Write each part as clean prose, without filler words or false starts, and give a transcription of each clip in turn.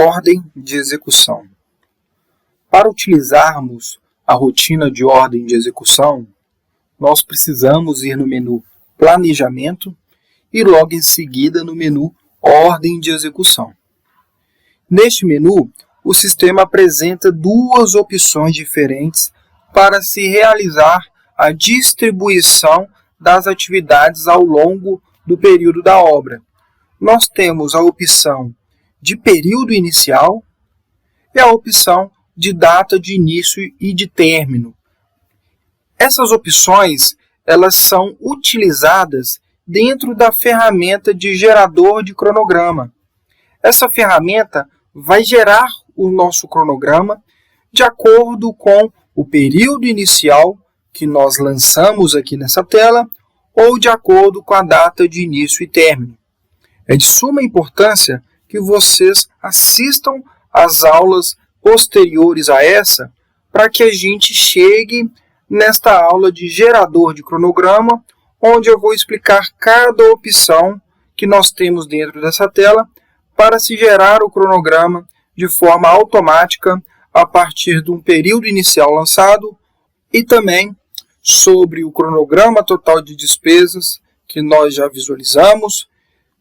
Ordem de execução. Para utilizarmos a rotina de ordem de execução, nós precisamos ir no menu Planejamento e logo em seguida no menu Ordem de execução. Neste menu, o sistema apresenta duas opções diferentes para se realizar a distribuição das atividades ao longo do período da obra. Nós temos a opção de período inicial e a opção de data de início e de término. Essas opções elas são utilizadas dentro da ferramenta de gerador de cronograma. Essa ferramenta vai gerar o nosso cronograma de acordo com o período inicial que nós lançamos aqui nessa tela ou de acordo com a data de início e término. É de suma importância que vocês assistam às aulas posteriores a essa, para que a gente chegue nesta aula de gerador de cronograma, onde eu vou explicar cada opção que nós temos dentro dessa tela para se gerar o cronograma de forma automática a partir de um período inicial lançado e também sobre o cronograma total de despesas que nós já visualizamos,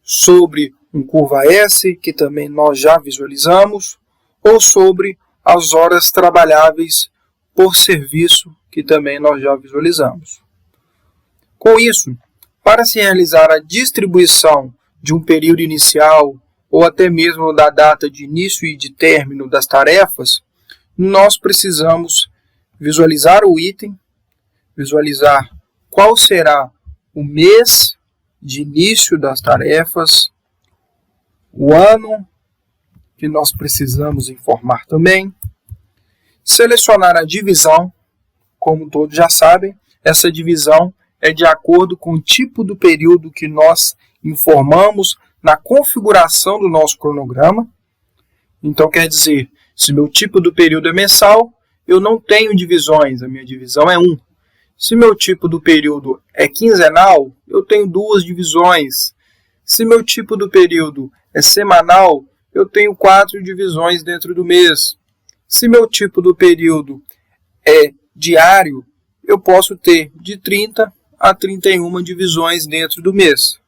sobre um curva S, que também nós já visualizamos, ou sobre as horas trabalháveis por serviço, que também nós já visualizamos. Com isso, para se realizar a distribuição de um período inicial, ou até mesmo da data de início e de término das tarefas, nós precisamos visualizar o item, visualizar qual será o mês de início das tarefas, o ano que nós precisamos informar também, selecionar a divisão, como todos já sabem, essa divisão é de acordo com o tipo do período que nós informamos na configuração do nosso cronograma. Então quer dizer, se meu tipo do período é mensal, eu não tenho divisões, a minha divisão é 1. Se meu tipo do período é quinzenal, eu tenho 2 divisões. Se meu tipo do período é semanal, eu tenho 4 divisões dentro do mês. Se meu tipo do período é diário, eu posso ter de 30 a 31 divisões dentro do mês.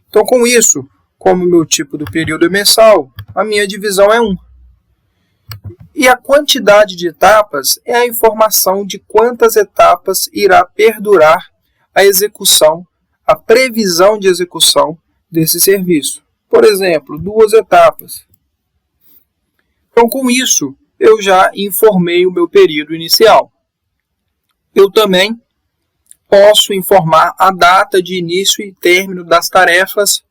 Então, com isso, como meu tipo do período é mensal, a minha divisão é 1. E a quantidade de etapas é a informação de quantas etapas irá perdurar a execução, a previsão de execução desse serviço. Por exemplo, 2 etapas. Então, com isso, eu já informei o meu período inicial. Eu também posso informar a data de início e término das tarefas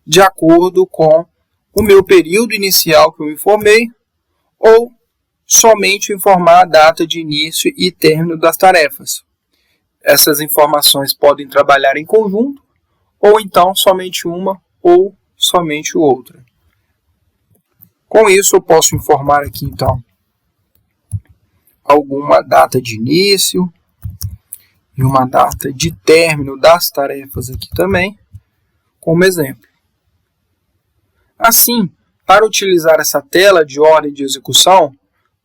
de acordo com o meu período inicial que eu informei, ou somente informar a data de início e término das tarefas. Essas informações podem trabalhar em conjunto, ou então somente uma ou somente outra. Com isso, eu posso informar aqui, então, alguma data de início e uma data de término das tarefas aqui também, como exemplo. Assim, para utilizar essa tela de ordem de execução,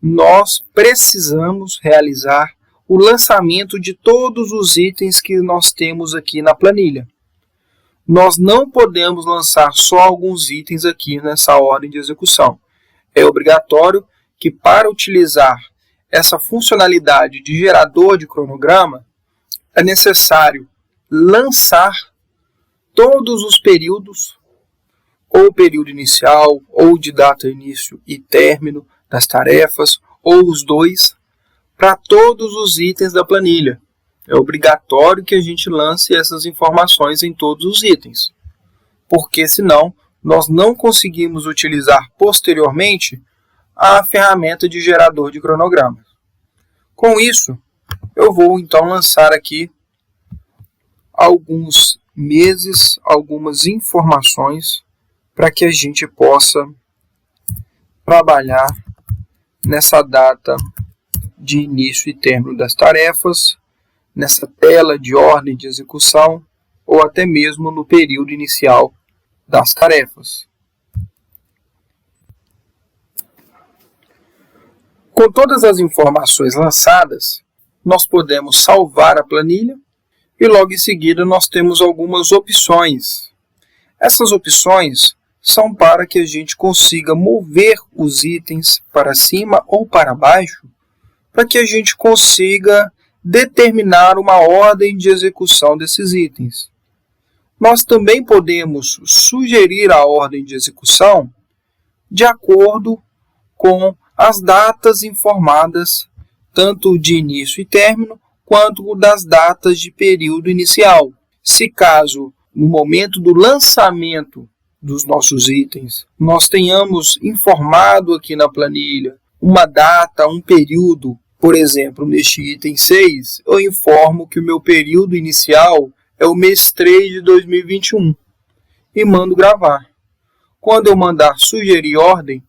nós precisamos realizar o lançamento de todos os itens que nós temos aqui na planilha. Nós não podemos lançar só alguns itens aqui nessa ordem de execução. É obrigatório que para utilizar essa funcionalidade de gerador de cronograma, é necessário lançar todos os períodos, ou período inicial, ou de data início e término das tarefas, ou os dois, para todos os itens da planilha. É obrigatório que a gente lance essas informações em todos os itens, porque senão nós não conseguimos utilizar posteriormente a ferramenta de gerador de cronogramas. Com isso, eu vou então lançar aqui alguns meses, algumas informações para que a gente possa trabalhar nessa data de início e término das tarefas, nessa tela de ordem de execução ou até mesmo no período inicial das tarefas. Com todas as informações lançadas, nós podemos salvar a planilha e logo em seguida nós temos algumas opções. Essas opções são para que a gente consiga mover os itens para cima ou para baixo, para que a gente consiga determinar uma ordem de execução desses itens. Nós também podemos sugerir a ordem de execução de acordo com as datas informadas, tanto de início e término, quanto das datas de período inicial. Se caso, no momento do lançamento dos nossos itens, nós tenhamos informado aqui na planilha uma data, um período, por exemplo, neste item 6, eu informo que o meu período inicial é o mês 3 de 2021 e mando gravar. Quando eu mandar sugerir ordem,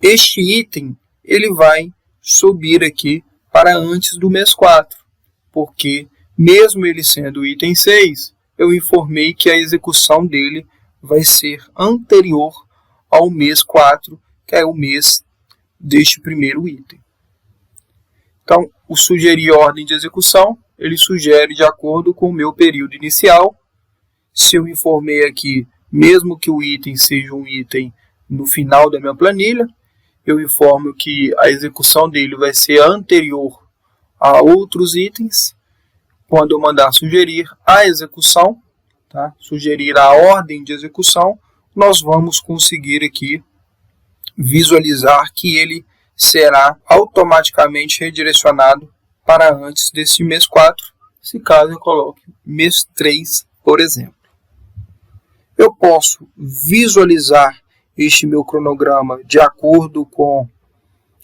este item ele vai subir aqui para antes do mês 4, porque mesmo ele sendo o item 6, eu informei que a execução dele vai ser anterior ao mês 4, que é o mês deste primeiro item. Então, o sugerir ordem de execução, ele sugere de acordo com o meu período inicial. Se eu informei aqui, mesmo que o item seja um item no final da minha planilha, eu informo que a execução dele vai ser anterior a outros itens. Quando eu mandar sugerir a execução, tá? Sugerir a ordem de execução, nós vamos conseguir aqui visualizar que ele será automaticamente redirecionado para antes desse mês 4, se caso eu coloque mês 3, por exemplo. Eu posso visualizar este meu cronograma de acordo com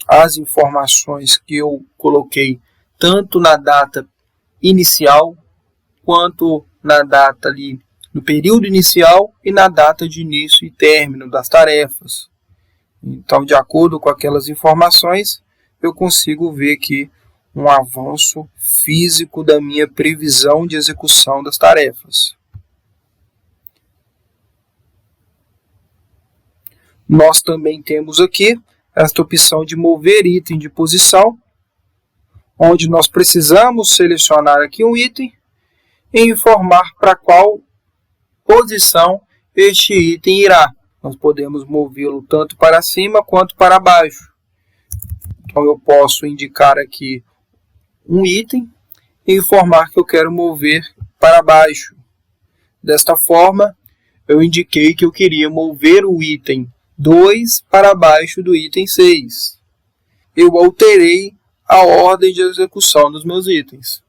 as informações que eu coloquei, tanto na data inicial, quanto na data ali no período inicial e na data de início e término das tarefas. Então, de acordo com aquelas informações, eu consigo ver aqui um avanço físico da minha previsão de execução das tarefas. Nós também temos aqui esta opção de mover item de posição, onde nós precisamos selecionar aqui um item e informar para qual posição este item irá. Nós podemos movê-lo tanto para cima quanto para baixo. Então eu posso indicar aqui um item e informar que eu quero mover para baixo. Desta forma, eu indiquei que eu queria mover o item 2 para baixo do item 6. Eu alterei a ordem de execução dos meus itens.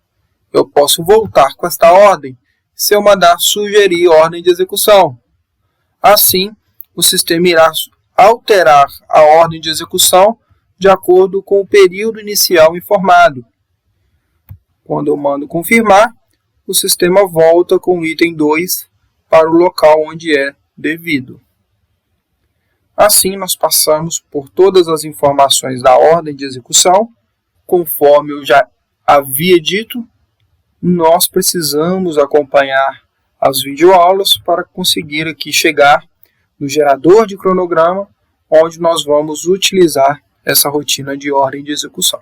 Eu posso voltar com esta ordem se eu mandar sugerir ordem de execução. Assim, o sistema irá alterar a ordem de execução de acordo com o período inicial informado. Quando eu mando confirmar, o sistema volta com o item 2 para o local onde é devido. Assim, nós passamos por todas as informações da ordem de execução. Conforme eu já havia dito, nós precisamos acompanhar as videoaulas para conseguir aqui chegar no gerador de cronograma, onde nós vamos utilizar essa rotina de ordem de execução.